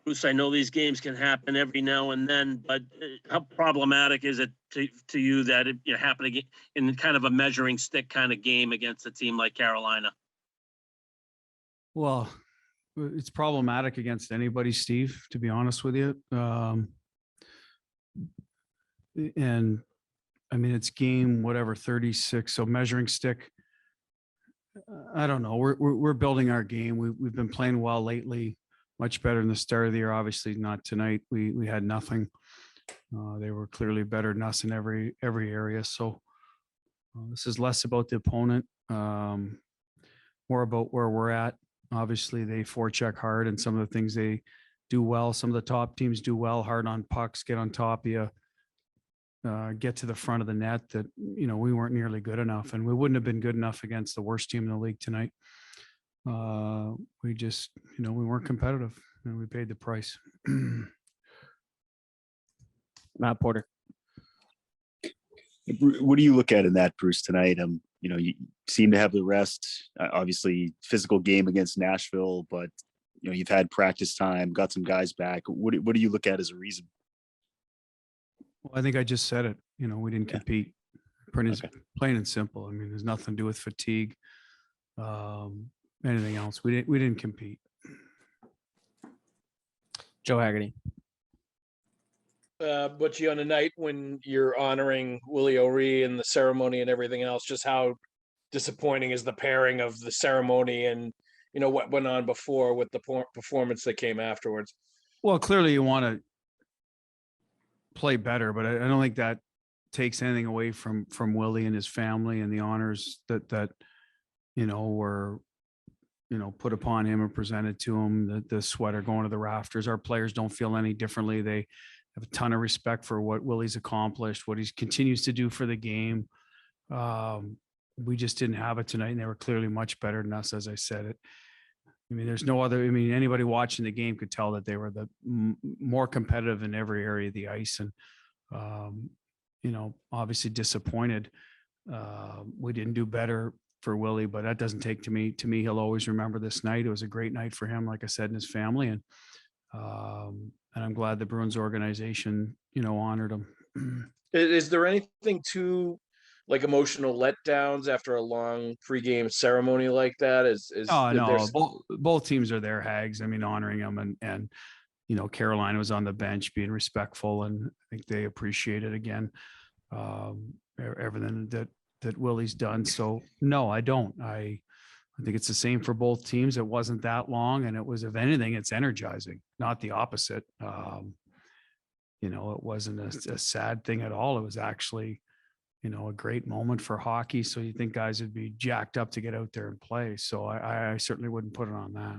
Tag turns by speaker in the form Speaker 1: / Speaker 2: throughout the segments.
Speaker 1: Bruce, I know these games can happen every now and then, but how problematic is it to you that it happened in kind of a measuring stick kind of game against a team like Carolina?
Speaker 2: Well, it's problematic against anybody, Steve, to be honest with you. And I mean, it's game, whatever, 36. So measuring stick, I don't know. We're building our game. We've been playing well lately, much better in the start of the year. Obviously not tonight. We had nothing. They were clearly better than us in every area. So this is less about the opponent, more about where we're at. Obviously they forecheck hard and some of the things they do well. Some of the top teams do well, hard on pucks, get on top of you, get to the front of the net. That, we weren't nearly good enough, and we wouldn't have been good enough against the worst team in the league tonight. We just, we weren't competitive and we paid the price.
Speaker 3: Matt Porter.
Speaker 4: What do you look at in that, Bruce, tonight? You seem to have the rest. Obviously, physical game against Nashville, but you've had practice time, got some guys back. What do you look at as a reason?
Speaker 2: Well, I think I just said it. We didn't compete. Plain and simple. I mean, there's nothing to do with fatigue. Anything else? We didn't compete.
Speaker 3: Joe Haggerty.
Speaker 5: Butchie, on a night when you're honoring Willie ONeill and the ceremony and everything else, just how disappointing is the pairing of the ceremony and what went on before with the performance that came afterwards?
Speaker 2: Well, clearly you want to play better, but I don't think that takes anything away from Willie and his family and the honors that were put upon him and presented to him. The sweater going to the rafters. Our players don't feel any differently. They have a ton of respect for what Willie's accomplished, what he continues to do for the game. We just didn't have it tonight, and they were clearly much better than us, as I said it. I mean, there's no other. I mean, anybody watching the game could tell that they were the more competitive in every area of the ice, and obviously disappointed. We didn't do better for Willie, but that doesn't take to me. He'll always remember this night. It was a great night for him, like I said, and his family, and I'm glad the Bruins organization, honored him.
Speaker 5: Is there anything to emotional letdowns after a long pregame ceremony like that?
Speaker 2: No. Both teams are there, Hags. I mean, honoring them, and Carolina was on the bench being respectful, and I think they appreciate it again. Everything that Willie's done. So no, I don't. I think it's the same for both teams. It wasn't that long, and it was, if anything, it's energizing, not the opposite. It wasn't a sad thing at all. It was actually, a great moment for hockey. So you think guys would be jacked up to get out there and play. So I certainly wouldn't put it on that.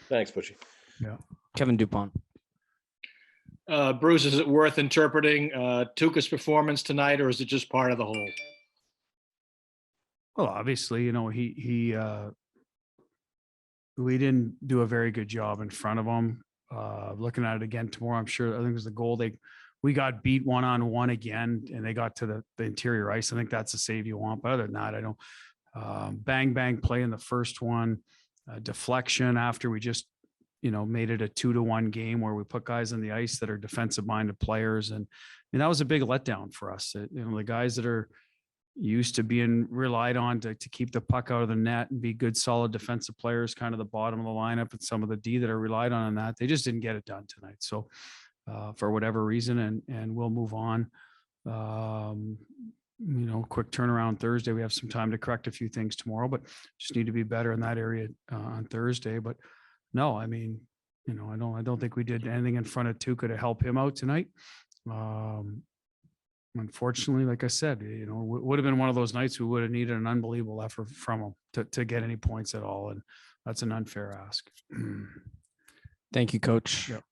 Speaker 5: Thanks, Butchie.
Speaker 2: Yeah.
Speaker 3: Kevin Dupont.
Speaker 6: Bruce, is it worth interpreting Tuukka's performance tonight, or is it just part of the whole?
Speaker 2: Well, obviously, we didn't do a very good job in front of him. Looking at it again tomorrow, I'm sure. I think it was the goal. We got beat 1-on-1 again, and they got to the interior ice. I think that's the save you want. But other than that, I don't. Bang play in the first one, deflection after we just made it a 2-1 game where we put guys on the ice that are defensive minded players, and that was a big letdown for us. The guys that are used to being relied on to keep the puck out of the net and be good, solid defensive players, kind of the bottom of the lineup, and some of the D that are relied on that, they just didn't get it done tonight. So for whatever reason, and we'll move on. Quick turnaround Thursday. We have some time to correct a few things tomorrow, but just need to be better in that area on Thursday. But no, I mean, I don't think we did anything in front of Tuukka to help him out tonight. Unfortunately, like I said, it would have been one of those nights we would have needed an unbelievable effort from him to get any points at all. And that's an unfair ask.
Speaker 3: Thank you, Coach.
Speaker 2: Yep.